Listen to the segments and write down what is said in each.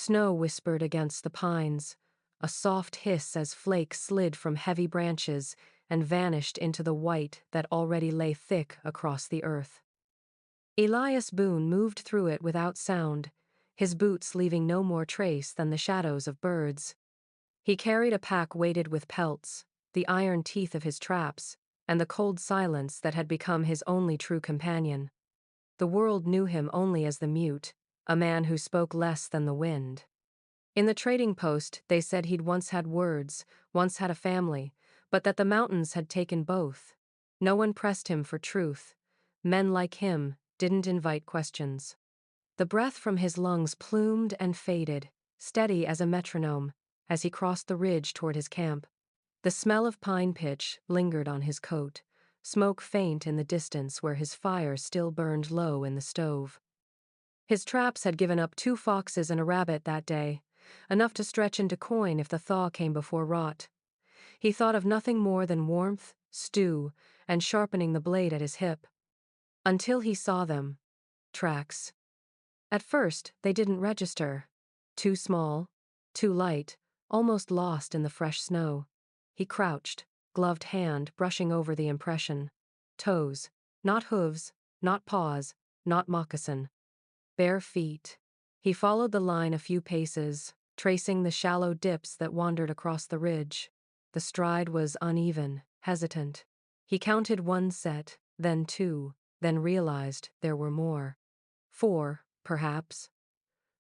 Snow whispered against the pines, a soft hiss as flakes slid from heavy branches and vanished into the white that already lay thick across the earth. Elias Boone moved through it without sound, his boots leaving no more trace than the shadows of birds. He carried a pack weighted with pelts, the iron teeth of his traps, and the cold silence that had become his only true companion. The world knew him only as the mute, a man who spoke less than the wind. In the trading post, they said he'd once had words, once had a family, but that the mountains had taken both. No one pressed him for truth. Men like him didn't invite questions. The breath from his lungs plumed and faded, steady as a metronome, as he crossed the ridge toward his camp. The smell of pine pitch lingered on his coat, smoke faint in the distance where his fire still burned low in the stove. His traps had given up 2 foxes and a rabbit that day, enough to stretch into coin if the thaw came before rot. He thought of nothing more than warmth, stew, and sharpening the blade at his hip. Until he saw them. Tracks. At first, they didn't register. Too small, too light, almost lost in the fresh snow. He crouched, gloved hand brushing over the impression. Toes. Not hooves, not paws, not moccasin. Bare feet. He followed the line a few paces, tracing the shallow dips that wandered across the ridge. The stride was uneven, hesitant. He counted 1 set, then 2, then realized there were more. 4, perhaps.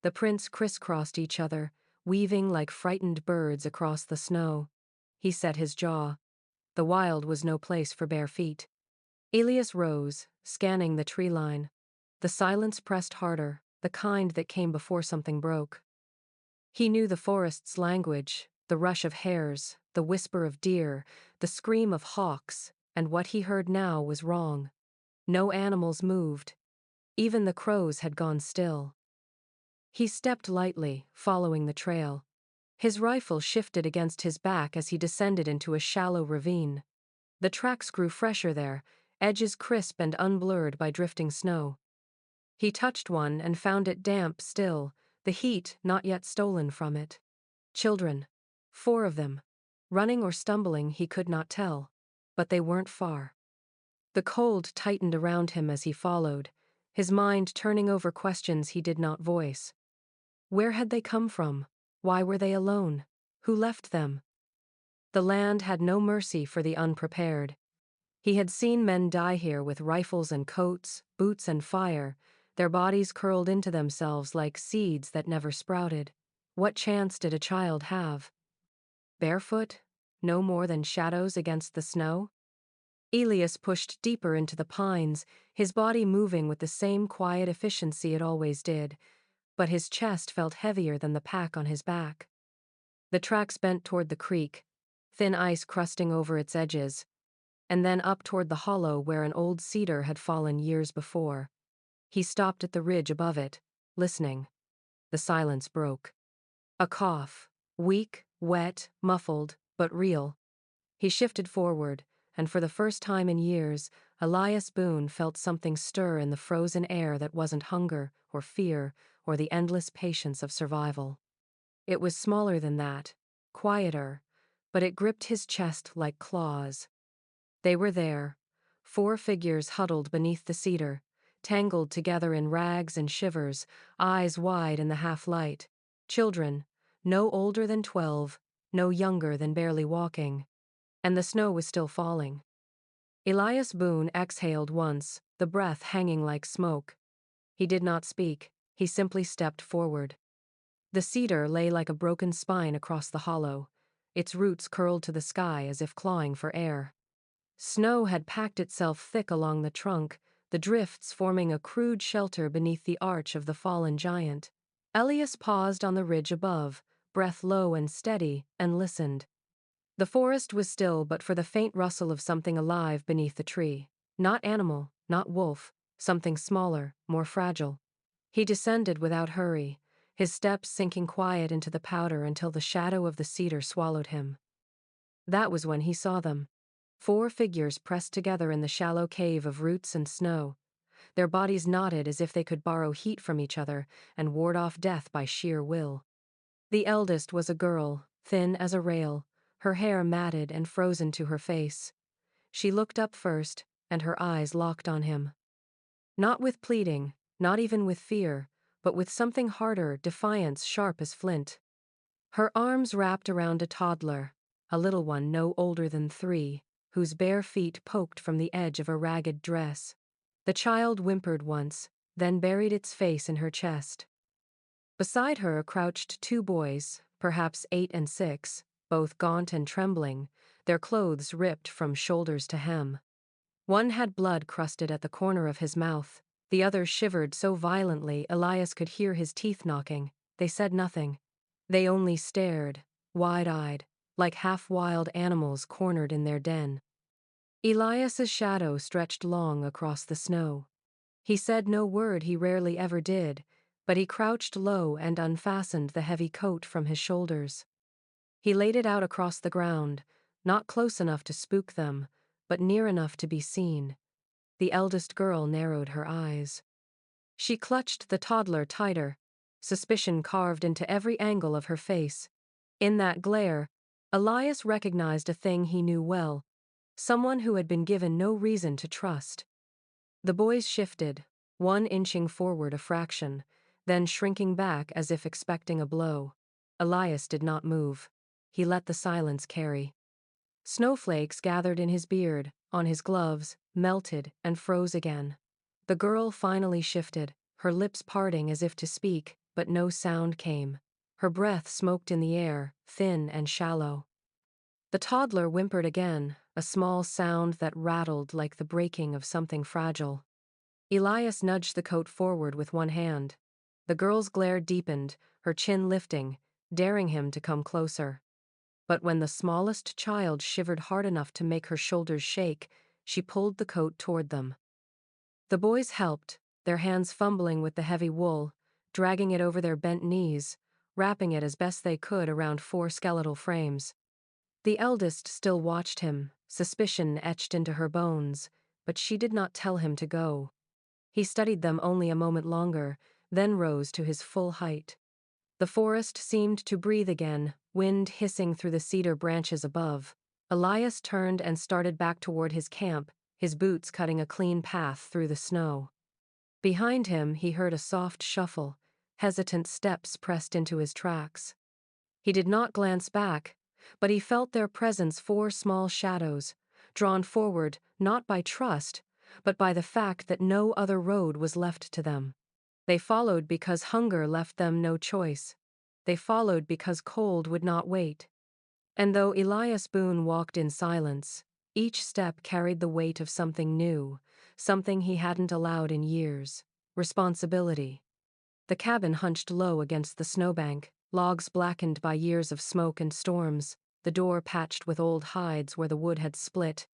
The prints crisscrossed each other, weaving like frightened birds across the snow. He set his jaw. The wild was no place for bare feet. Elias rose, scanning the tree line. The silence pressed harder, the kind that came before something broke. He knew the forest's language, the rush of hares, the whisper of deer, the scream of hawks, and what he heard now was wrong. No animals moved. Even the crows had gone still. He stepped lightly, following the trail. His rifle shifted against his back as he descended into a shallow ravine. The tracks grew fresher there, edges crisp and unblurred by drifting snow. He touched one and found it damp still, the heat not yet stolen from it. Children. 4 of them. Running or stumbling, he could not tell. But they weren't far. The cold tightened around him as he followed, his mind turning over questions he did not voice. Where had they come from? Why were they alone? Who left them? The land had no mercy for the unprepared. He had seen men die here with rifles and coats, boots and fire, their bodies curled into themselves like seeds that never sprouted. What chance did a child have? Barefoot? No more than shadows against the snow? Elias pushed deeper into the pines, his body moving with the same quiet efficiency it always did, but his chest felt heavier than the pack on his back. The tracks bent toward the creek, thin ice crusting over its edges, and then up toward the hollow where an old cedar had fallen years before. He stopped at the ridge above it, listening. The silence broke. A cough, weak, wet, muffled, but real. He shifted forward, and for the first time in years, Elias Boone felt something stir in the frozen air that wasn't hunger or fear or the endless patience of survival. It was smaller than that, quieter, but it gripped his chest like claws. They were there, 4 figures huddled beneath the cedar, tangled together in rags and shivers, eyes wide in the half-light. Children, no older than 12, no younger than barely walking. And the snow was still falling. Elias Boone exhaled once, the breath hanging like smoke. He did not speak, he simply stepped forward. The cedar lay like a broken spine across the hollow, its roots curled to the sky as if clawing for air. Snow had packed itself thick along the trunk, the drifts forming a crude shelter beneath the arch of the fallen giant. Elias paused on the ridge above, breath low and steady, and listened. The forest was still but for the faint rustle of something alive beneath the tree. Not animal, not wolf, something smaller, more fragile. He descended without hurry, his steps sinking quiet into the powder until the shadow of the cedar swallowed him. That was when he saw them. 4 figures pressed together in the shallow cave of roots and snow. Their bodies knotted as if they could borrow heat from each other and ward off death by sheer will. The eldest was a girl, thin as a rail, her hair matted and frozen to her face. She looked up first, and her eyes locked on him. Not with pleading, not even with fear, but with something harder, defiance sharp as flint. Her arms wrapped around a toddler, a little one no older than 3, whose bare feet poked from the edge of a ragged dress. The child whimpered once, then buried its face in her chest. Beside her crouched 2 boys, perhaps 8 and 6, both gaunt and trembling, their clothes ripped from shoulders to hem. One had blood crusted at the corner of his mouth, the other shivered so violently Elias could hear his teeth knocking. They said nothing. They only stared, wide-eyed, like half-wild animals cornered in their den. Elias's shadow stretched long across the snow. He said no word, he rarely ever did, but he crouched low and unfastened the heavy coat from his shoulders. He laid it out across the ground, not close enough to spook them, but near enough to be seen. The eldest girl narrowed her eyes. She clutched the toddler tighter, suspicion carved into every angle of her face. In that glare, Elias recognized a thing he knew well, someone who had been given no reason to trust. The boys shifted, one inching forward a fraction, then shrinking back as if expecting a blow. Elias did not move. He let the silence carry. Snowflakes gathered in his beard, on his gloves, melted and froze again. The girl finally shifted, her lips parting as if to speak, but no sound came. Her breath smoked in the air, thin and shallow. The toddler whimpered again, a small sound that rattled like the breaking of something fragile. Elias nudged the coat forward with one hand. The girl's glare deepened, her chin lifting, daring him to come closer. But when the smallest child shivered hard enough to make her shoulders shake, she pulled the coat toward them. The boys helped, their hands fumbling with the heavy wool, dragging it over their bent knees, wrapping it as best they could around 4 skeletal frames. The eldest still watched him, suspicion etched into her bones, but she did not tell him to go. He studied them only a moment longer, then rose to his full height. The forest seemed to breathe again, wind hissing through the cedar branches above. Elias turned and started back toward his camp, his boots cutting a clean path through the snow. Behind him he heard a soft shuffle, hesitant steps pressed into his tracks. He did not glance back, but he felt their presence 4 small shadows, drawn forward not by trust, but by the fact that no other road was left to them. They followed because hunger left them no choice. They followed because cold would not wait. And though Elias Boone walked in silence, each step carried the weight of something new, something he hadn't allowed in years: responsibility. The cabin hunched low against the snowbank, logs blackened by years of smoke and storms, the door patched with old hides where the wood had split.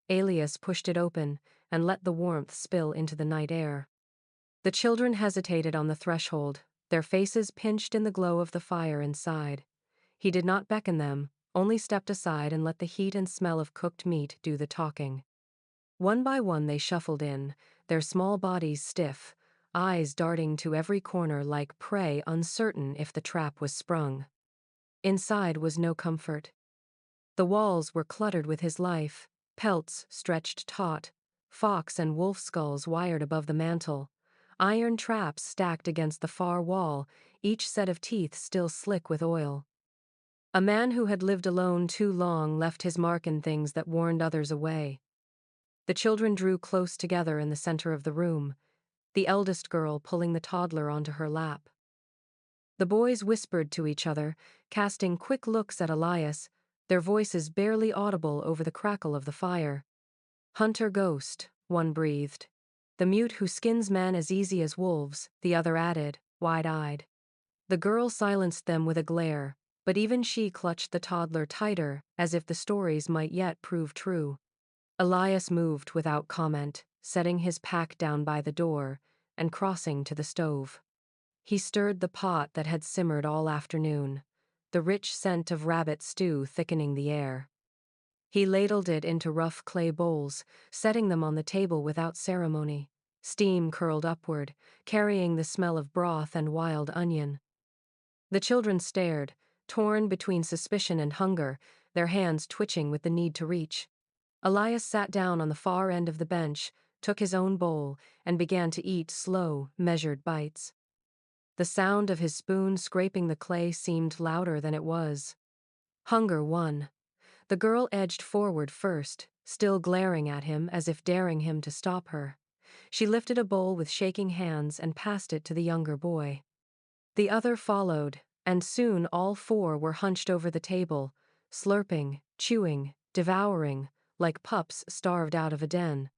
Elias pushed it open and let the warmth spill into the night air. The children hesitated on the threshold, their faces pinched in the glow of the fire inside. He did not beckon them, only stepped aside and let the heat and smell of cooked meat do the talking. One by one they shuffled in, their small bodies stiff, eyes darting to every corner like prey uncertain if the trap was sprung. Inside was no comfort. The walls were cluttered with his life, pelts stretched taut, fox and wolf skulls wired above the mantel, iron traps stacked against the far wall, each set of teeth still slick with oil. A man who had lived alone too long left his mark in things that warned others away. The children drew close together in the center of the room, the eldest girl pulling the toddler onto her lap. The boys whispered to each other, casting quick looks at Elias, their voices barely audible over the crackle of the fire. "Hunter ghost," one breathed. "The mute who skins men as easy as wolves," the other added, wide-eyed. The girl silenced them with a glare, but even she clutched the toddler tighter, as if the stories might yet prove true. Elias moved without comment, setting his pack down by the door, and crossing to the stove. He stirred the pot that had simmered all afternoon, the rich scent of rabbit stew thickening the air. He ladled it into rough clay bowls, setting them on the table without ceremony. Steam curled upward, carrying the smell of broth and wild onion. The children stared, torn between suspicion and hunger, their hands twitching with the need to reach. Elias sat down on the far end of the bench, took his own bowl, and began to eat slow, measured bites. The sound of his spoon scraping the clay seemed louder than it was. Hunger won. The girl edged forward first, still glaring at him as if daring him to stop her. She lifted a bowl with shaking hands and passed it to the younger boy. The other followed, and soon all four were hunched over the table, slurping, chewing, devouring, like pups starved out of a den.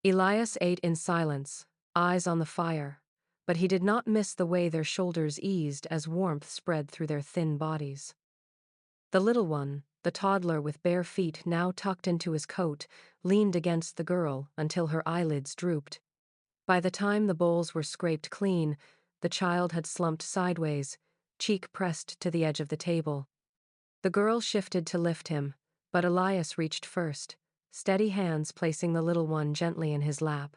Elias ate in silence, eyes on the fire, but he did not miss the way their shoulders eased as warmth spread through their thin bodies. The little one, the toddler with bare feet now tucked into his coat, leaned against the girl until her eyelids drooped. By the time the bowls were scraped clean, the child had slumped sideways, cheek pressed to the edge of the table. The girl shifted to lift him, but Elias reached first, steady hands placing the little one gently in his lap.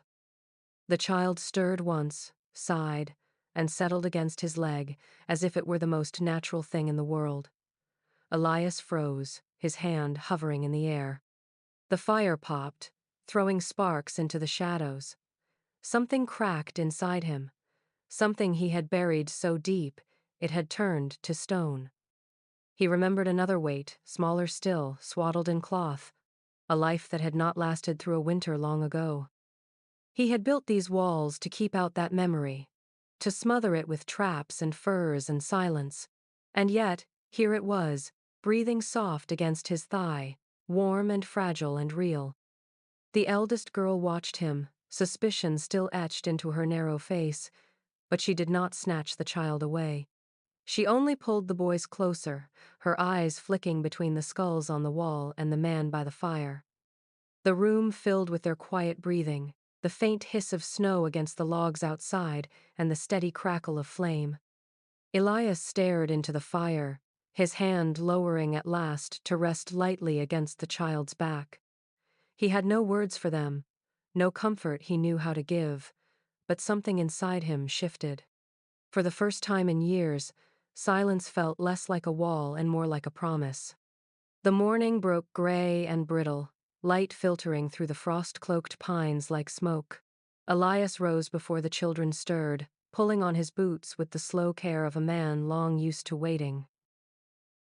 The child stirred once, sighed, and settled against his leg as if it were the most natural thing in the world. Elias froze, his hand hovering in the air. The fire popped, throwing sparks into the shadows. Something cracked inside him, something he had buried so deep it had turned to stone. He remembered another weight, smaller still, swaddled in cloth, a life that had not lasted through a winter long ago. He had built these walls to keep out that memory, to smother it with traps and furs and silence. And yet, here it was, breathing soft against his thigh, warm and fragile and real. The eldest girl watched him, suspicion still etched into her narrow face, but she did not snatch the child away. She only pulled the boys closer, her eyes flicking between the skulls on the wall and the man by the fire. The room filled with their quiet breathing, the faint hiss of snow against the logs outside, and the steady crackle of flame. Elias stared into the fire, his hand lowering at last to rest lightly against the child's back. He had no words for them, no comfort he knew how to give, but something inside him shifted. For the first time in years, silence felt less like a wall and more like a promise. The morning broke gray and brittle, light filtering through the frost-cloaked pines like smoke. Elias rose before the children stirred, pulling on his boots with the slow care of a man long used to waiting.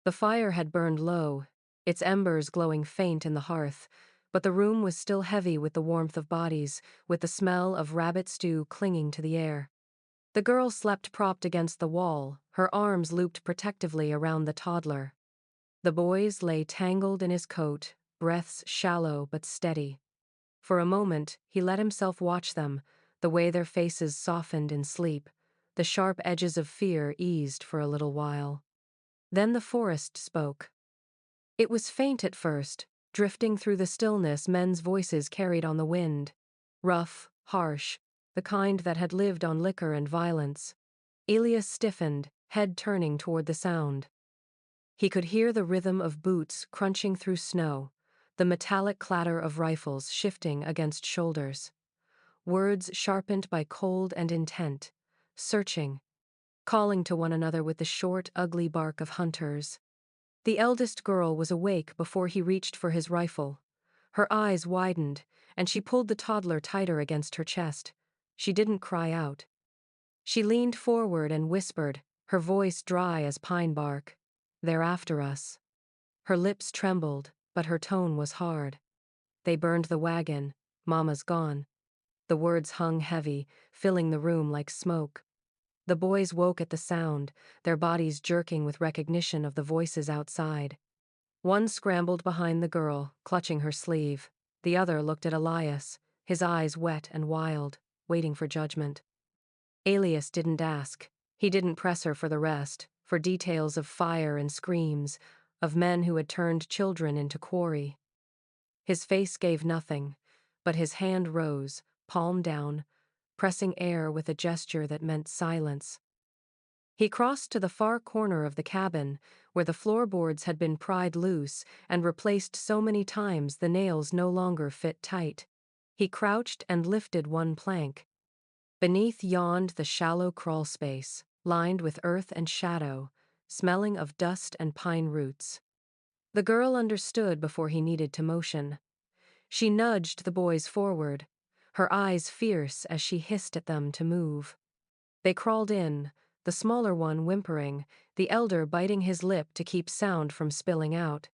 The fire had burned low, its embers glowing faint in the hearth, but the room was still heavy with the warmth of bodies, with the smell of rabbit stew clinging to the air. The girl slept propped against the wall, her arms looped protectively around the toddler. The boys lay tangled in his coat, breaths shallow but steady. For a moment, he let himself watch them, the way their faces softened in sleep. The sharp edges of fear eased for a little while. Then the forest spoke. It was faint at first, drifting through the stillness men's voices carried on the wind. Rough, harsh, the kind that had lived on liquor and violence. Elias stiffened, head turning toward the sound. He could hear the rhythm of boots crunching through snow, the metallic clatter of rifles shifting against shoulders. Words sharpened by cold and intent, searching, calling to one another with the short, ugly bark of hunters. The eldest girl was awake before he reached for his rifle. Her eyes widened, and she pulled the toddler tighter against her chest. She didn't cry out. She leaned forward and whispered, her voice dry as pine bark, "They're after us." Her lips trembled, but her tone was hard. "They burned the wagon. Mama's gone." The words hung heavy, filling the room like smoke. The boys woke at the sound, their bodies jerking with recognition of the voices outside. One scrambled behind the girl, clutching her sleeve. The other looked at Elias, his eyes wet and wild, waiting for judgment. Elias didn't ask. He didn't press her for the rest, for details of fire and screams, of men who had turned children into quarry. His face gave nothing, but his hand rose, palm down, pressing air with a gesture that meant silence. He crossed to the far corner of the cabin, where the floorboards had been pried loose and replaced so many times the nails no longer fit tight. He crouched and lifted one plank. Beneath yawned the shallow crawl space, lined with earth and shadow, smelling of dust and pine roots. The girl understood before he needed to motion. She nudged the boys forward, her eyes fierce as she hissed at them to move. They crawled in, the smaller one whimpering, the elder biting his lip to keep sound from spilling out.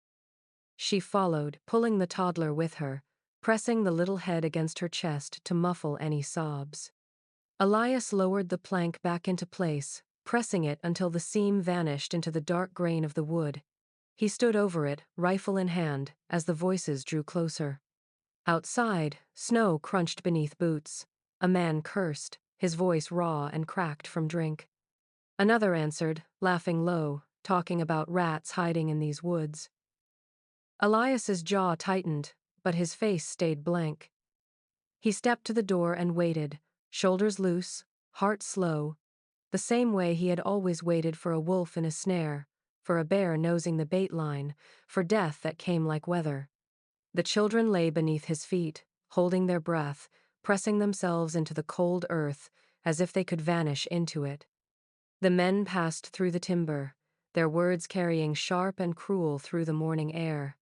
She followed, pulling the toddler with her, pressing the little head against her chest to muffle any sobs. Elias lowered the plank back into place, pressing it until the seam vanished into the dark grain of the wood. He stood over it, rifle in hand, as the voices drew closer. Outside, snow crunched beneath boots. A man cursed, his voice raw and cracked from drink. Another answered, laughing low, talking about rats hiding in these woods. Elias's jaw tightened, but his face stayed blank. He stepped to the door and waited, shoulders loose, heart slow, the same way he had always waited for a wolf in a snare, for a bear nosing the bait line, for death that came like weather. The children lay beneath his feet, holding their breath, pressing themselves into the cold earth as if they could vanish into it. The men passed through the timber, their words carrying sharp and cruel through the morning air.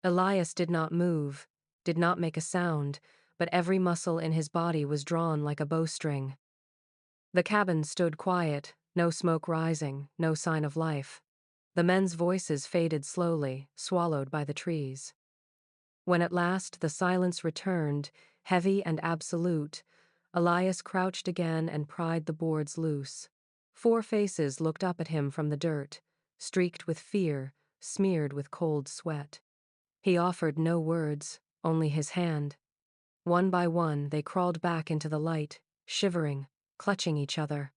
Elias did not move, did not make a sound, but every muscle in his body was drawn like a bowstring. The cabin stood quiet, no smoke rising, no sign of life. The men's voices faded slowly, swallowed by the trees. When at last the silence returned, heavy and absolute, Elias crouched again and pried the boards loose. 4 faces looked up at him from the dirt, streaked with fear, smeared with cold sweat. He offered no words, only his hand. One by one, they crawled back into the light, shivering, clutching each other.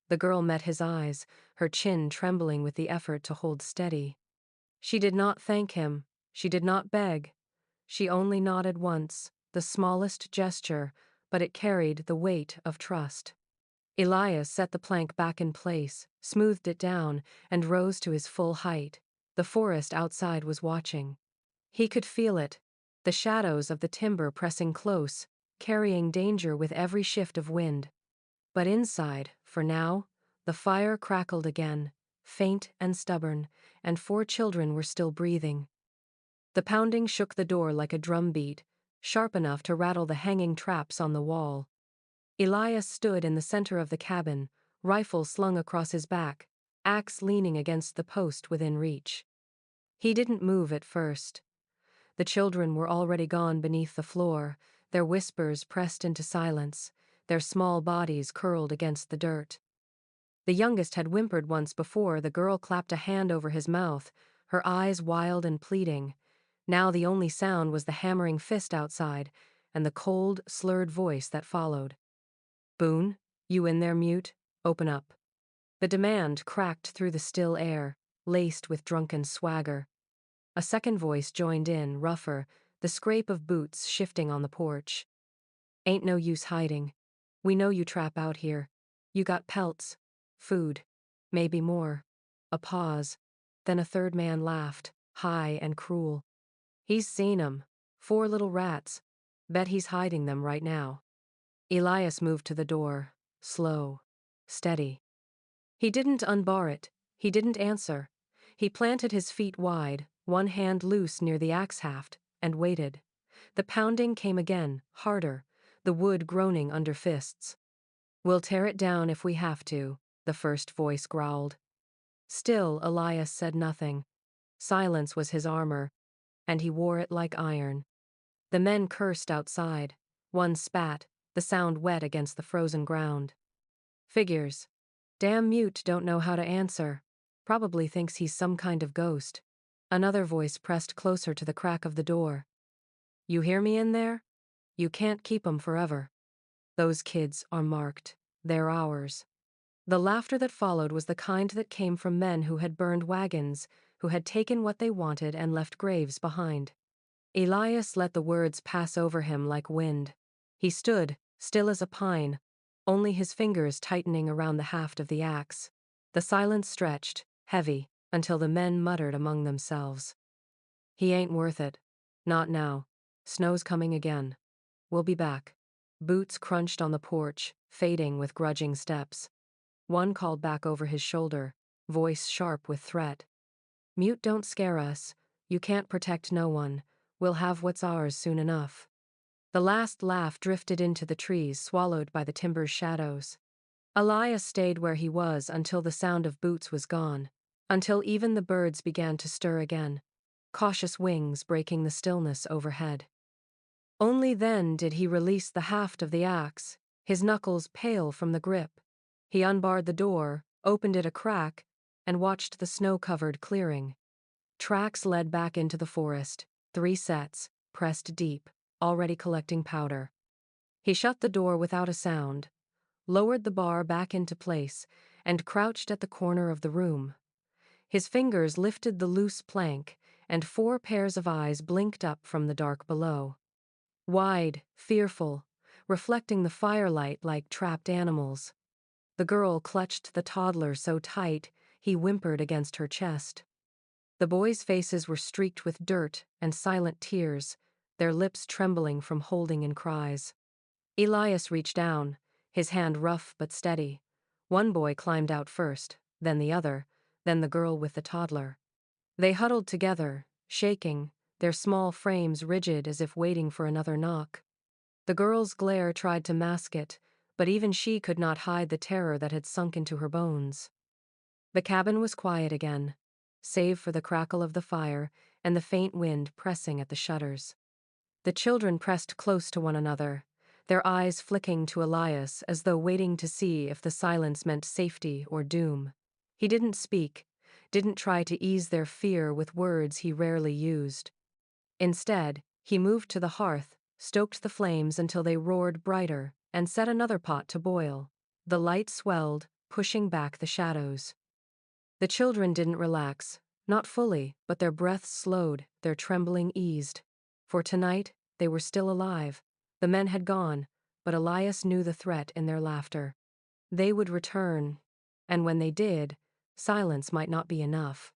The girl met his eyes, her chin trembling with the effort to hold steady. She did not thank him, she did not beg. She only nodded once, the smallest gesture, but it carried the weight of trust. Elias set the plank back in place, smoothed it down, and rose to his full height. The forest outside was watching. He could feel it, the shadows of the timber pressing close, carrying danger with every shift of wind. But inside, for now, the fire crackled again, faint and stubborn, and 4 children were still breathing. The pounding shook the door like a drum beat, sharp enough to rattle the hanging traps on the wall. Elias stood in the center of the cabin, rifle slung across his back, axe leaning against the post within reach. He didn't move at first. The children were already gone beneath the floor, their whispers pressed into silence, their small bodies curled against the dirt. The youngest had whimpered once before. The girl clapped a hand over his mouth, her eyes wild and pleading. Now the only sound was the hammering fist outside, and the cold, slurred voice that followed. "Boone, you in there, mute? Open up." The demand cracked through the still air, laced with drunken swagger. A second voice joined in, rougher, the scrape of boots shifting on the porch. "Ain't no use hiding. We know you trap out here. You got pelts, food, maybe more." A pause. Then a third man laughed, high and cruel. "He's seen 'em. 4 little rats. Bet he's hiding them right now." Elias moved to the door, slow, steady. He didn't unbar it. He didn't answer. He planted his feet wide, one hand loose near the axe haft, and waited. The pounding came again, harder, the wood groaning under fists. "We'll tear it down if we have to," the first voice growled. Still, Elias said nothing. Silence was his armor, and he wore it like iron. The men cursed outside. One spat, the sound wet against the frozen ground. "Figures. Damn mute don't know how to answer. Probably thinks he's some kind of ghost." Another voice pressed closer to the crack of the door. "You hear me in there? You can't keep 'em forever. Those kids are marked. They're ours." The laughter that followed was the kind that came from men who had burned wagons, who had taken what they wanted and left graves behind. Elias let the words pass over him like wind. He stood, still as a pine, only his fingers tightening around the haft of the axe. The silence stretched, heavy, until the men muttered among themselves. "He ain't worth it. Not now. Snow's coming again. We'll be back." Boots crunched on the porch, fading with grudging steps. One called back over his shoulder, voice sharp with threat. Mute, don't scare us. You can't protect no one. We'll have what's ours soon enough. The last laugh drifted into the trees, swallowed by the timber's shadows. Elias stayed where he was until the sound of boots was gone, until even the birds began to stir again, cautious wings breaking the stillness overhead. Only then did he release the haft of the axe, his knuckles pale from the grip. He unbarred the door, opened it a crack, and watched the snow-covered clearing. Tracks led back into the forest, 3 sets, pressed deep, already collecting powder. He shut the door without a sound, lowered the bar back into place, and crouched at the corner of the room. His fingers lifted the loose plank, and 4 pairs of eyes blinked up from the dark below. Wide, fearful, reflecting the firelight like trapped animals. The girl clutched the toddler so tight, he whimpered against her chest. The boys' faces were streaked with dirt and silent tears, their lips trembling from holding in cries. Elias reached down, his hand rough but steady. One boy climbed out first, then the other, then the girl with the toddler. They huddled together, shaking, their small frames rigid as if waiting for another knock. The girl's glare tried to mask it, but even she could not hide the terror that had sunk into her bones. The cabin was quiet again, save for the crackle of the fire and the faint wind pressing at the shutters. The children pressed close to one another, their eyes flicking to Elias as though waiting to see if the silence meant safety or doom. He didn't speak, didn't try to ease their fear with words he rarely used. Instead, he moved to the hearth, stoked the flames until they roared brighter, and set another pot to boil. The light swelled, pushing back the shadows. The children didn't relax, not fully, but their breaths slowed, their trembling eased. For tonight, they were still alive. The men had gone, but Elias knew the threat in their laughter. They would return, and when they did, silence might not be enough.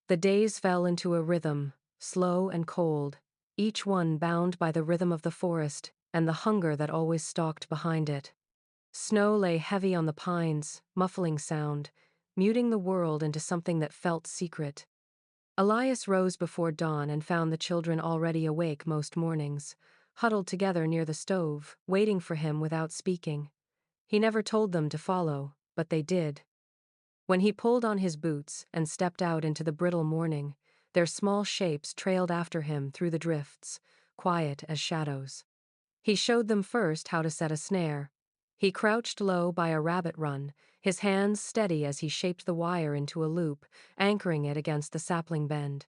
The days fell into a rhythm, slow and cold, each one bound by the rhythm of the forest and the hunger that always stalked behind it. Snow lay heavy on the pines, muffling sound, muting the world into something that felt secret. Elias rose before dawn and found the children already awake most mornings, huddled together near the stove, waiting for him without speaking. He never told them to follow, but they did. When he pulled on his boots and stepped out into the brittle morning, their small shapes trailed after him through the drifts, quiet as shadows. He showed them first how to set a snare. He crouched low by a rabbit run, his hands steady as he shaped the wire into a loop, anchoring it against the sapling bend.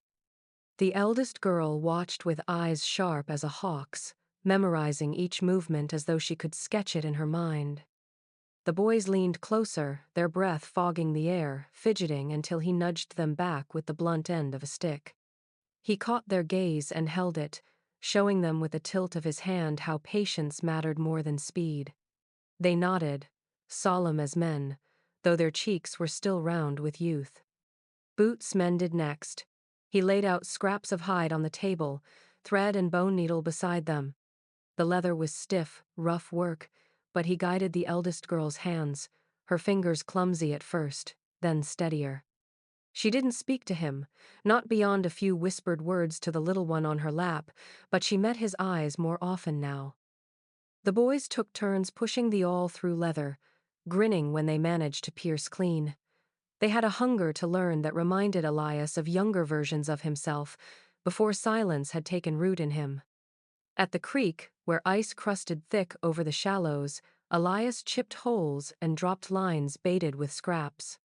The eldest girl watched with eyes sharp as a hawk's, memorizing each movement as though she could sketch it in her mind. The boys leaned closer, their breath fogging the air, fidgeting until he nudged them back with the blunt end of a stick. He caught their gaze and held it, showing them with a tilt of his hand how patience mattered more than speed. They nodded, solemn as men, though their cheeks were still round with youth. Boots mended next. He laid out scraps of hide on the table, thread and bone needle beside them. The leather was stiff, rough work, but he guided the eldest girl's hands, her fingers clumsy at first, then steadier. She didn't speak to him, not beyond a few whispered words to the little one on her lap, but she met his eyes more often now. The boys took turns pushing the awl through leather, grinning when they managed to pierce clean. They had a hunger to learn that reminded Elias of younger versions of himself, before silence had taken root in him. At the creek, where ice crusted thick over the shallows, Elias chipped holes and dropped lines baited with scraps.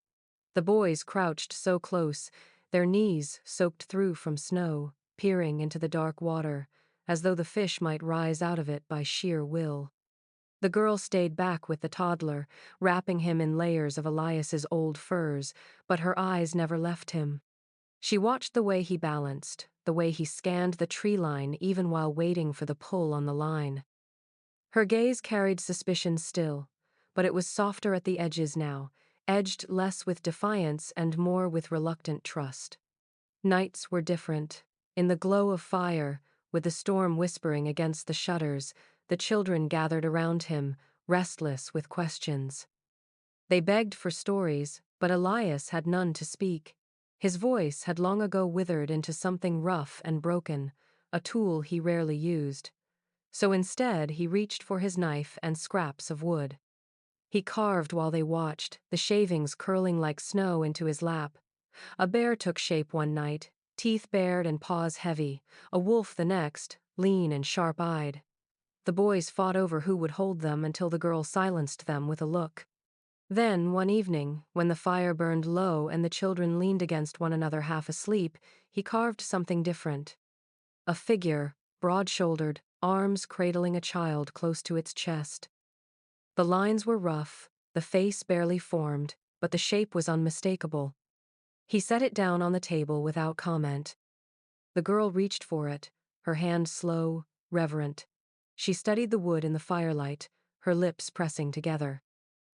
The boys crouched so close, their knees soaked through from snow, peering into the dark water, as though the fish might rise out of it by sheer will. The girl stayed back with the toddler, wrapping him in layers of Elias's old furs, but her eyes never left him. She watched the way he balanced, the way he scanned the tree line even while waiting for the pull on the line. Her gaze carried suspicion still, but it was softer at the edges now, edged less with defiance and more with reluctant trust. Nights were different. In the glow of fire, with the storm whispering against the shutters, the children gathered around him, restless with questions. They begged for stories, but Elias had none to speak. His voice had long ago withered into something rough and broken, a tool he rarely used. So instead he reached for his knife and scraps of wood. He carved while they watched, the shavings curling like snow into his lap. A bear took shape one night, teeth bared and paws heavy, a wolf the next, lean and sharp-eyed. The boys fought over who would hold them until the girl silenced them with a look. Then, one evening, when the fire burned low and the children leaned against one another half asleep, he carved something different. A figure, broad-shouldered, arms cradling a child close to its chest. The lines were rough, the face barely formed, but the shape was unmistakable. He set it down on the table without comment. The girl reached for it, her hand slow, reverent. She studied the wood in the firelight, her lips pressing together.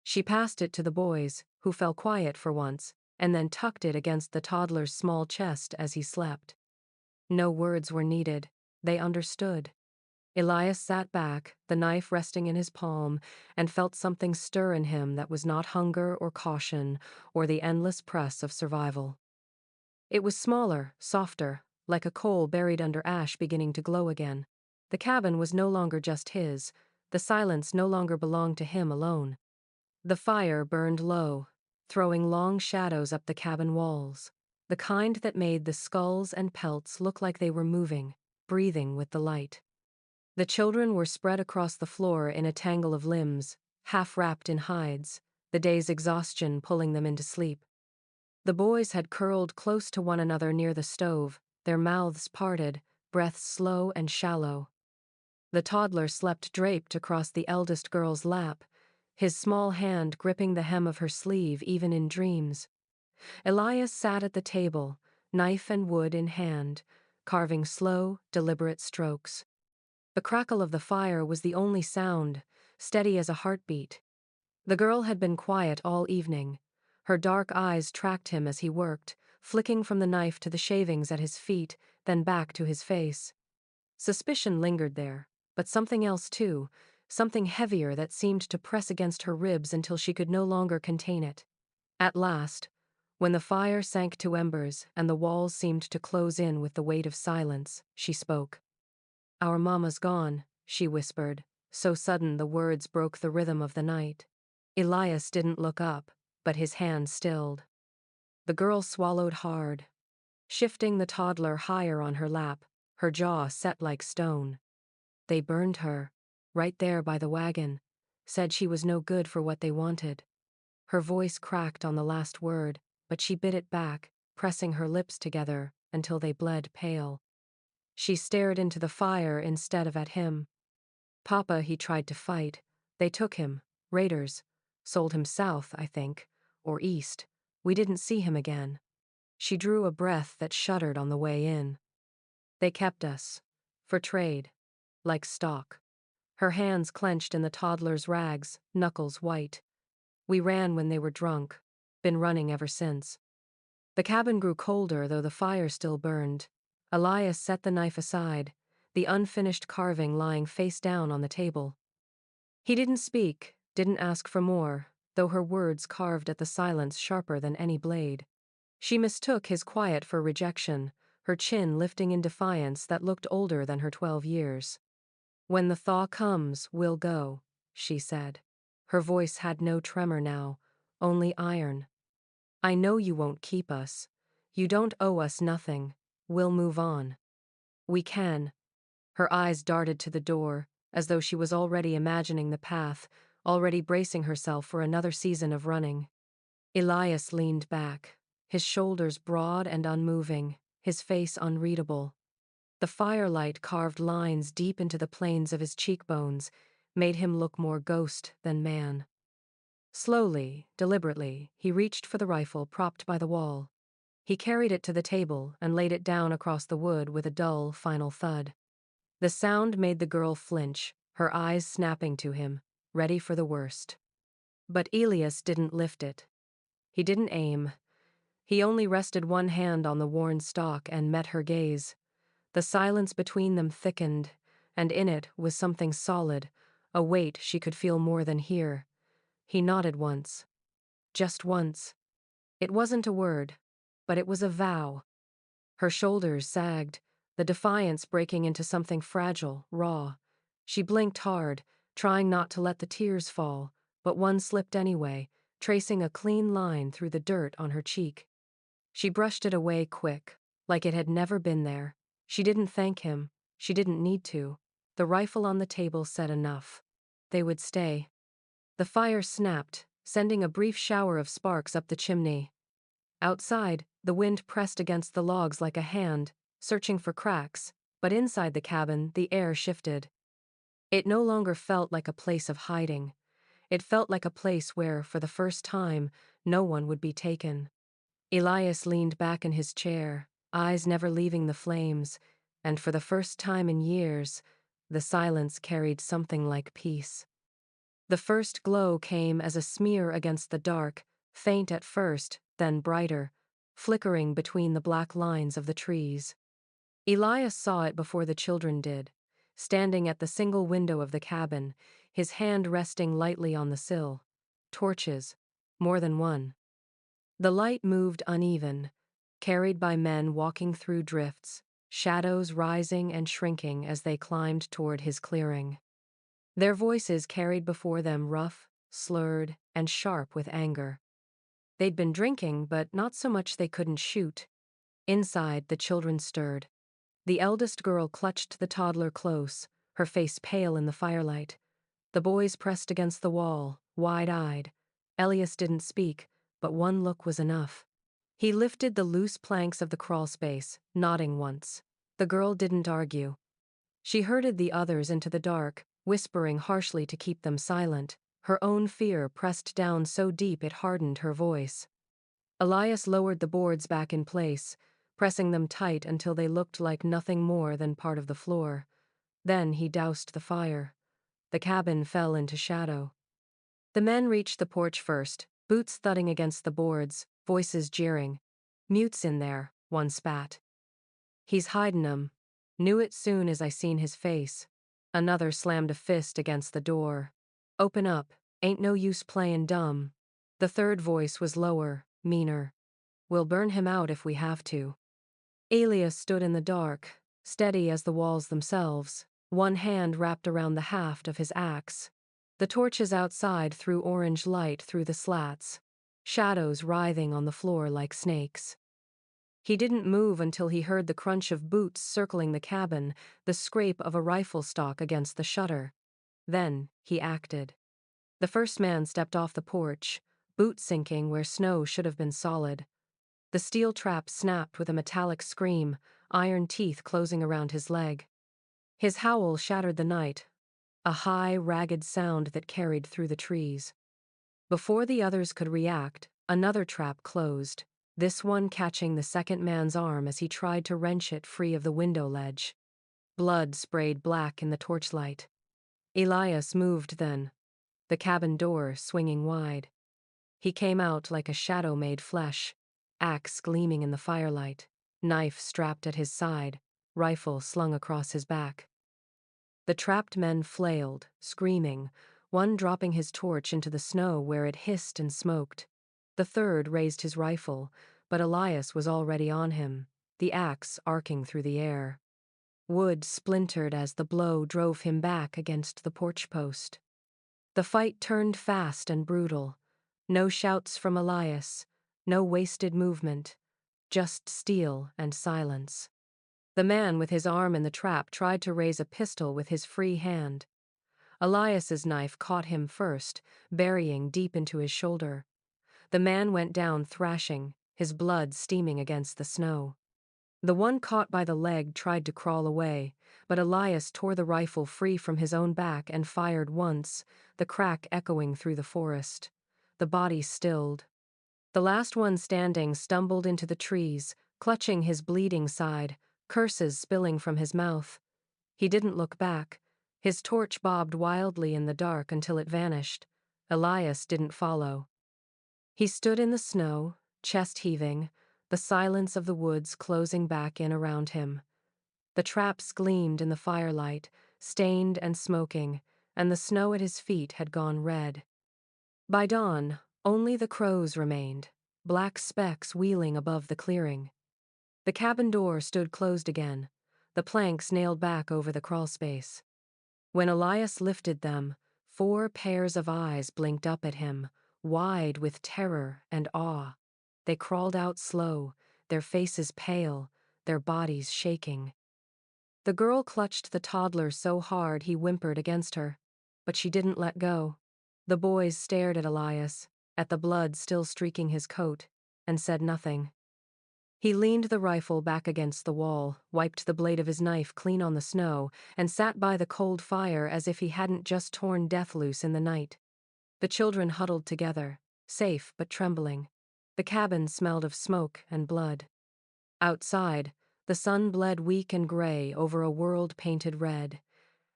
She passed it to the boys, who fell quiet for once, and then tucked it against the toddler's small chest as he slept. No words were needed. They understood. Elias sat back, the knife resting in his palm, and felt something stir in him that was not hunger or caution or the endless press of survival. It was smaller, softer, like a coal buried under ash beginning to glow again. The cabin was no longer just his. The silence no longer belonged to him alone. The fire burned low, throwing long shadows up the cabin walls, the kind that made the skulls and pelts look like they were moving, breathing with the light. The children were spread across the floor in a tangle of limbs, half wrapped in hides, the day's exhaustion pulling them into sleep. The boys had curled close to one another near the stove, their mouths parted, breaths slow and shallow. The toddler slept draped across the eldest girl's lap, his small hand gripping the hem of her sleeve even in dreams. Elias sat at the table, knife and wood in hand, carving slow, deliberate strokes. The crackle of the fire was the only sound, steady as a heartbeat. The girl had been quiet all evening. Her dark eyes tracked him as he worked, flicking from the knife to the shavings at his feet, then back to his face. Suspicion lingered there, but something else too, something heavier that seemed to press against her ribs until she could no longer contain it. At last, when the fire sank to embers and the walls seemed to close in with the weight of silence, she spoke. "Our mama's gone," she whispered, so sudden the words broke the rhythm of the night. Elias didn't look up, but his hand stilled. The girl swallowed hard, shifting the toddler higher on her lap, her jaw set like stone. "They burned her, right there by the wagon, said she was no good for what they wanted." Her voice cracked on the last word, but she bit it back, pressing her lips together until they bled pale. She stared into the fire instead of at him. "Papa," he tried to fight. "They took him. Raiders. Sold him south, I think. Or east. We didn't see him again." She drew a breath that shuddered on the way in. "They kept us. For trade. Like stock." Her hands clenched in the toddler's rags, knuckles white. "We ran when they were drunk. Been running ever since." The cabin grew colder though the fire still burned. Elias set the knife aside, the unfinished carving lying face down on the table. He didn't speak, didn't ask for more, though her words carved at the silence sharper than any blade. She mistook his quiet for rejection, her chin lifting in defiance that looked older than her 12 years. "When the thaw comes, we'll go," she said. Her voice had no tremor now, only iron. "I know you won't keep us. You don't owe us nothing. We'll move on. We can." Her eyes darted to the door, as though she was already imagining the path, already bracing herself for another season of running. Elias leaned back, his shoulders broad and unmoving, his face unreadable. The firelight carved lines deep into the planes of his cheekbones, made him look more ghost than man. Slowly, deliberately, he reached for the rifle propped by the wall. He carried it to the table and laid it down across the wood with a dull, final thud. The sound made the girl flinch, her eyes snapping to him, ready for the worst. But Elias didn't lift it. He didn't aim. He only rested one hand on the worn stock and met her gaze. The silence between them thickened, and in it was something solid, a weight she could feel more than hear. He nodded once. Just once. It wasn't a word, but it was a vow. Her shoulders sagged, the defiance breaking into something fragile, raw. She blinked hard, trying not to let the tears fall, but one slipped anyway, tracing a clean line through the dirt on her cheek. She brushed it away quick, like it had never been there. She didn't thank him. She didn't need to. The rifle on the table said enough. They would stay. The fire snapped, sending a brief shower of sparks up the chimney. Outside, the wind pressed against the logs like a hand, searching for cracks, but inside the cabin, the air shifted. It no longer felt like a place of hiding. It felt like a place where, for the first time, no one would be taken. Elias leaned back in his chair, eyes never leaving the flames, and for the first time in years, the silence carried something like peace. The first glow came as a smear against the dark, faint at first, then brighter, flickering between the black lines of the trees. Elias saw it before the children did, standing at the single window of the cabin, his hand resting lightly on the sill. Torches, more than one. The light moved uneven, carried by men walking through drifts, shadows rising and shrinking as they climbed toward his clearing. Their voices carried before them rough, slurred, and sharp with anger. They'd been drinking, but not so much they couldn't shoot. Inside, the children stirred. The eldest girl clutched the toddler close, her face pale in the firelight. The boys pressed against the wall, wide-eyed. Elias didn't speak, but one look was enough. He lifted the loose planks of the crawlspace, nodding once. The girl didn't argue. She herded the others into the dark, whispering harshly to keep them silent, her own fear pressed down so deep it hardened her voice. Elias lowered the boards back in place, pressing them tight until they looked like nothing more than part of the floor. Then he doused the fire. The cabin fell into shadow. The men reached the porch first, boots thudding against the boards, voices jeering. "Mutes in there," one spat. "He's hidin' 'em. Knew it soon as I seen his face." Another slammed a fist against the door. "Open up, ain't no use playin' dumb." The third voice was lower, meaner. "We'll burn him out if we have to." Elias stood in the dark, steady as the walls themselves, one hand wrapped around the haft of his axe. The torches outside threw orange light through the slats, shadows writhing on the floor like snakes. He didn't move until he heard the crunch of boots circling the cabin, the scrape of a rifle stock against the shutter. Then he acted. The first man stepped off the porch, boot sinking where snow should have been solid. The steel trap snapped with a metallic scream, iron teeth closing around his leg. His howl shattered the night, a high, ragged sound that carried through the trees. Before the others could react, another trap closed, this one catching the second man's arm as he tried to wrench it free of the window ledge. Blood sprayed black in the torchlight. Elias moved then, the cabin door swinging wide. He came out like a shadow made flesh, axe gleaming in the firelight, knife strapped at his side, rifle slung across his back. The trapped men flailed, screaming, one dropping his torch into the snow where it hissed and smoked. The third raised his rifle, but Elias was already on him, the axe arcing through the air. Wood splintered as the blow drove him back against the porch post. The fight turned fast and brutal. No shouts from Elias, no wasted movement, just steel and silence. The man with his arm in the trap tried to raise a pistol with his free hand. Elias's knife caught him first, burying deep into his shoulder. The man went down thrashing, his blood steaming against the snow. The one caught by the leg tried to crawl away, but Elias tore the rifle free from his own back and fired once, the crack echoing through the forest. The body stilled. The last one standing stumbled into the trees, clutching his bleeding side, curses spilling from his mouth. He didn't look back. His torch bobbed wildly in the dark until it vanished. Elias didn't follow. He stood in the snow, chest heaving, the silence of the woods closing back in around him. The traps gleamed in the firelight, stained and smoking, and the snow at his feet had gone red. By dawn, Only the crows remained, black specks wheeling above the clearing. The cabin door stood closed again, the planks nailed back over the crawlspace. When Elias lifted them, 4 pairs of eyes blinked up at him, wide with terror and awe. They crawled out slow, their faces pale, their bodies shaking. The girl clutched the toddler so hard he whimpered against her, but she didn't let go. The boys stared at Elias, at the blood still streaking his coat, and said nothing. He leaned the rifle back against the wall, wiped the blade of his knife clean on the snow, and sat by the cold fire as if he hadn't just torn death loose in the night. The children huddled together, safe but trembling. The cabin smelled of smoke and blood. Outside, the sun bled weak and gray over a world painted red,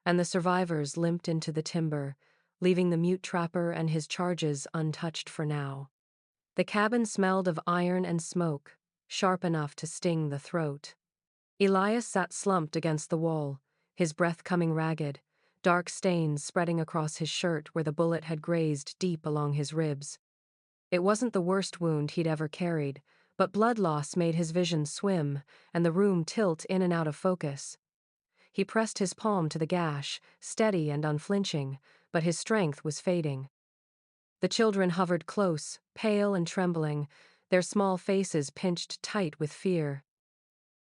and the survivors limped into the timber, leaving the mute trapper and his charges untouched for now. The cabin smelled of iron and smoke, sharp enough to sting the throat. Elias sat slumped against the wall, his breath coming ragged, dark stains spreading across his shirt where the bullet had grazed deep along his ribs. It wasn't the worst wound he'd ever carried, but blood loss made his vision swim and the room tilt in and out of focus. He pressed his palm to the gash, steady and unflinching, but his strength was fading. The children hovered close, pale and trembling, their small faces pinched tight with fear.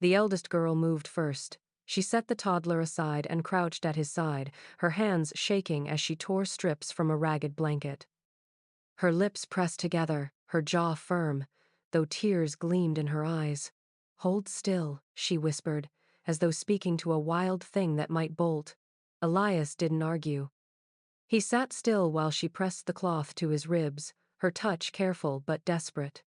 The eldest girl moved first. She set the toddler aside and crouched at his side, her hands shaking as she tore strips from a ragged blanket. Her lips pressed together, her jaw firm, though tears gleamed in her eyes. "Hold still," she whispered, as though speaking to a wild thing that might bolt. Elias didn't argue. He sat still while she pressed the cloth to his ribs, her touch careful but desperate.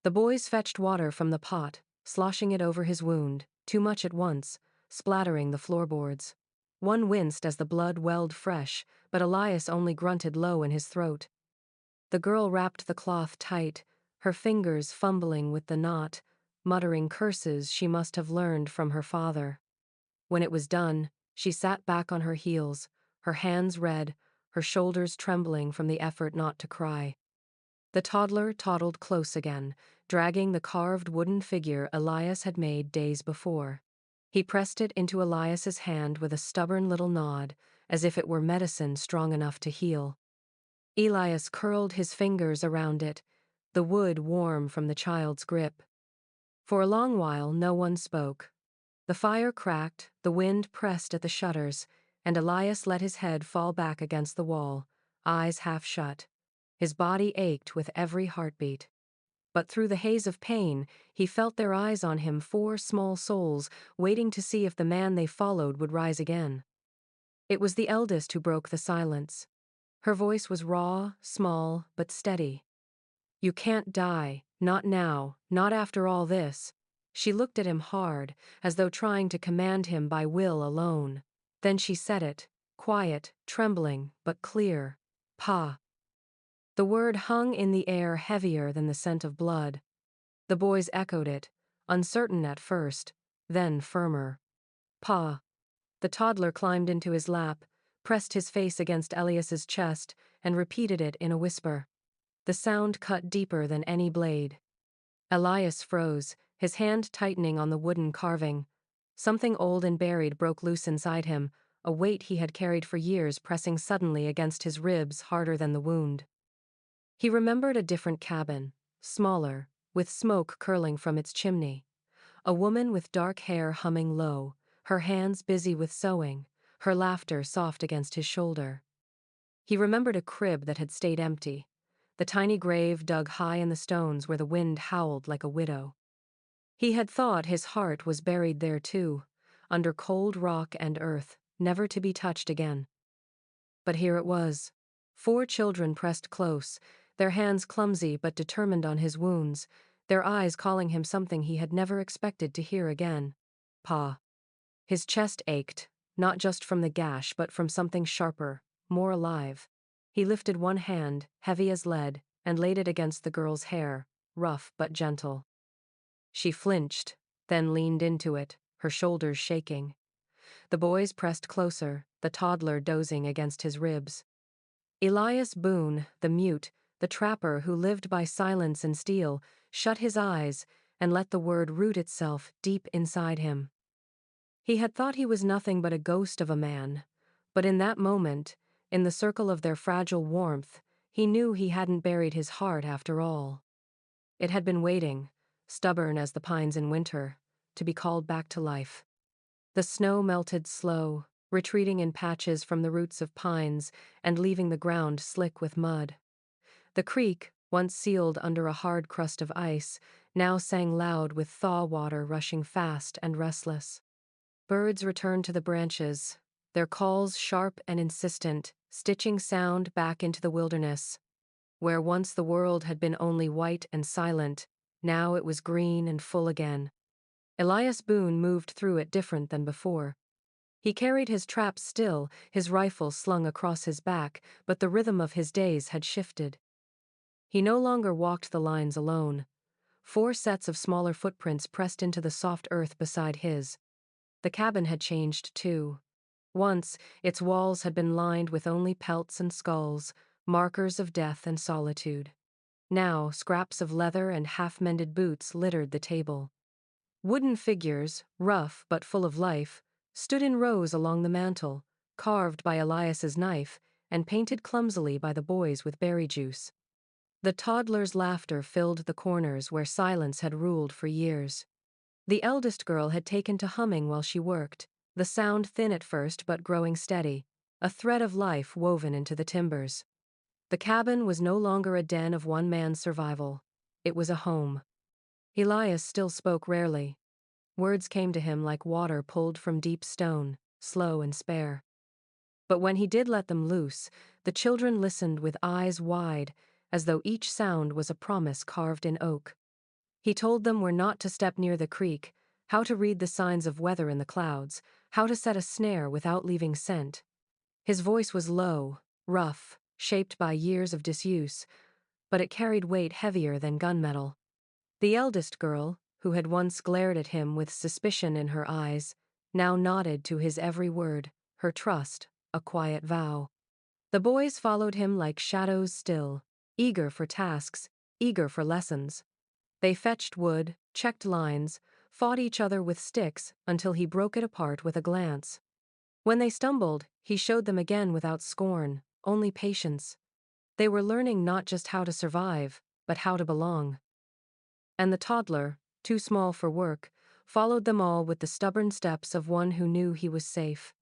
The boys fetched water from the pot, sloshing it over his wound, too much at once, splattering the floorboards. One winced as the blood welled fresh, but Elias only grunted low in his throat. The girl wrapped the cloth tight, her fingers fumbling with the knot, muttering curses she must have learned from her father. When it was done, she sat back on her heels, her hands red, her shoulders trembling from the effort not to cry. The toddler toddled close again, dragging the carved wooden figure Elias had made days before. He pressed it into Elias's hand with a stubborn little nod, as if it were medicine strong enough to heal. Elias curled his fingers around it, the wood warm from the child's grip. For a long while no one spoke. The fire cracked, the wind pressed at the shutters, and Elias let his head fall back against the wall, eyes half shut. His body ached with every heartbeat. But through the haze of pain, he felt their eyes on him, 4 small souls, waiting to see if the man they followed would rise again. It was the eldest who broke the silence. Her voice was raw, small, but steady. "You can't die, not now, not after all this." She looked at him hard, as though trying to command him by will alone. Then she said it, quiet, trembling, but clear. "Pa." The word hung in the air heavier than the scent of blood. The boys echoed it, uncertain at first, then firmer. "Pa." The toddler climbed into his lap, pressed his face against Elias's chest, and repeated it in a whisper. The sound cut deeper than any blade. Elias froze, his hand tightening on the wooden carving. Something old and buried broke loose inside him, a weight he had carried for years pressing suddenly against his ribs harder than the wound. He remembered a different cabin, smaller, with smoke curling from its chimney. A woman with dark hair humming low, her hands busy with sewing, her laughter soft against his shoulder. He remembered a crib that had stayed empty, the tiny grave dug high in the stones where the wind howled like a widow. He had thought his heart was buried there too, under cold rock and earth, never to be touched again. But here it was. 4 children pressed close, their hands clumsy but determined on his wounds, their eyes calling him something he had never expected to hear again. "Pa." His chest ached, not just from the gash but from something sharper, more alive. He lifted one hand, heavy as lead, and laid it against the girl's hair, rough but gentle. She flinched, then leaned into it, her shoulders shaking. The boys pressed closer, the toddler dozing against his ribs. Elias Boone, the mute, the trapper who lived by silence and steel, shut his eyes and let the word root itself deep inside him. He had thought he was nothing but a ghost of a man, but in that moment, in the circle of their fragile warmth, he knew he hadn't buried his heart after all. It had been waiting, stubborn as the pines in winter, to be called back to life. The snow melted slow, retreating in patches from the roots of pines and leaving the ground slick with mud. The creek, once sealed under a hard crust of ice, now sang loud with thaw water rushing fast and restless. Birds returned to the branches, their calls sharp and insistent, stitching sound back into the wilderness. Where once the world had been only white and silent, now it was green and full again. Elias Boone moved through it different than before. He carried his traps still, his rifle slung across his back, but the rhythm of his days had shifted. He no longer walked the lines alone. 4 sets of smaller footprints pressed into the soft earth beside his. The cabin had changed too. Once, its walls had been lined with only pelts and skulls, markers of death and solitude. Now, scraps of leather and half-mended boots littered the table. Wooden figures, rough but full of life, stood in rows along the mantel, carved by Elias's knife and painted clumsily by the boys with berry juice. The toddler's laughter filled the corners where silence had ruled for years. The eldest girl had taken to humming while she worked, the sound thin at first but growing steady, a thread of life woven into the timbers. The cabin was no longer a den of one man's survival. It was a home. Elias still spoke rarely. Words came to him like water pulled from deep stone, slow and spare. But when he did let them loose, the children listened with eyes wide, as though each sound was a promise carved in oak. He told them where not to step near the creek, how to read the signs of weather in the clouds, how to set a snare without leaving scent. His voice was low, rough, shaped by years of disuse, but it carried weight heavier than gunmetal. The eldest girl, who had once glared at him with suspicion in her eyes, now nodded to his every word, her trust, a quiet vow. The boys followed him like shadows still, eager for tasks, eager for lessons. They fetched wood, checked lines, fought each other with sticks until he broke it apart with a glance. When they stumbled, he showed them again without scorn, only patience. They were learning not just how to survive, but how to belong. And the toddler, too small for work, followed them all with the stubborn steps of one who knew he was safe.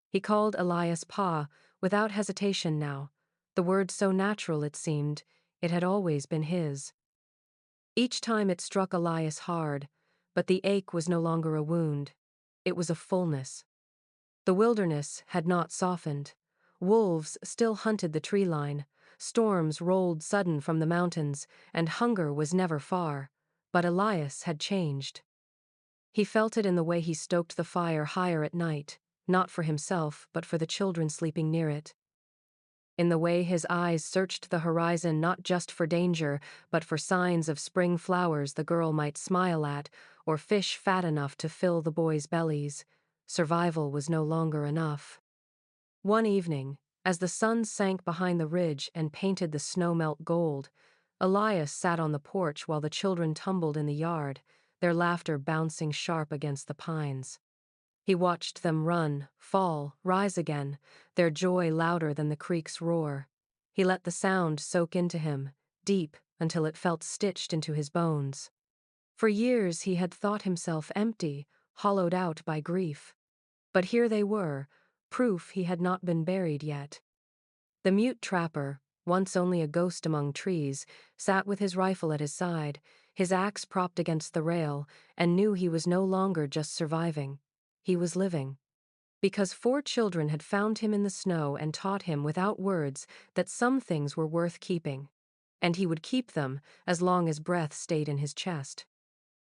He called Elias Pa, without hesitation now, the word so natural it seemed, it had always been his. Each time it struck Elias hard, but the ache was no longer a wound. It was a fullness. The wilderness had not softened. Wolves still hunted the tree line, storms rolled sudden from the mountains, and hunger was never far. But Elias had changed. He felt it in the way he stoked the fire higher at night, not for himself but for the children sleeping near it. In the way his eyes searched the horizon not just for danger, but for signs of spring flowers the girl might smile at, or fish fat enough to fill the boys' bellies. Survival was no longer enough. One evening, as the sun sank behind the ridge and painted the snowmelt gold, Elias sat on the porch while the children tumbled in the yard, their laughter bouncing sharp against the pines. He watched them run, fall, rise again, their joy louder than the creek's roar. He let the sound soak into him, deep, until it felt stitched into his bones. For years he had thought himself empty, hollowed out by grief. But here they were, proof he had not been buried yet. The mute trapper, once only a ghost among trees, sat with his rifle at his side, his axe propped against the rail, and knew he was no longer just surviving. He was living. Because 4 children had found him in the snow and taught him without words that some things were worth keeping. And he would keep them as long as breath stayed in his chest.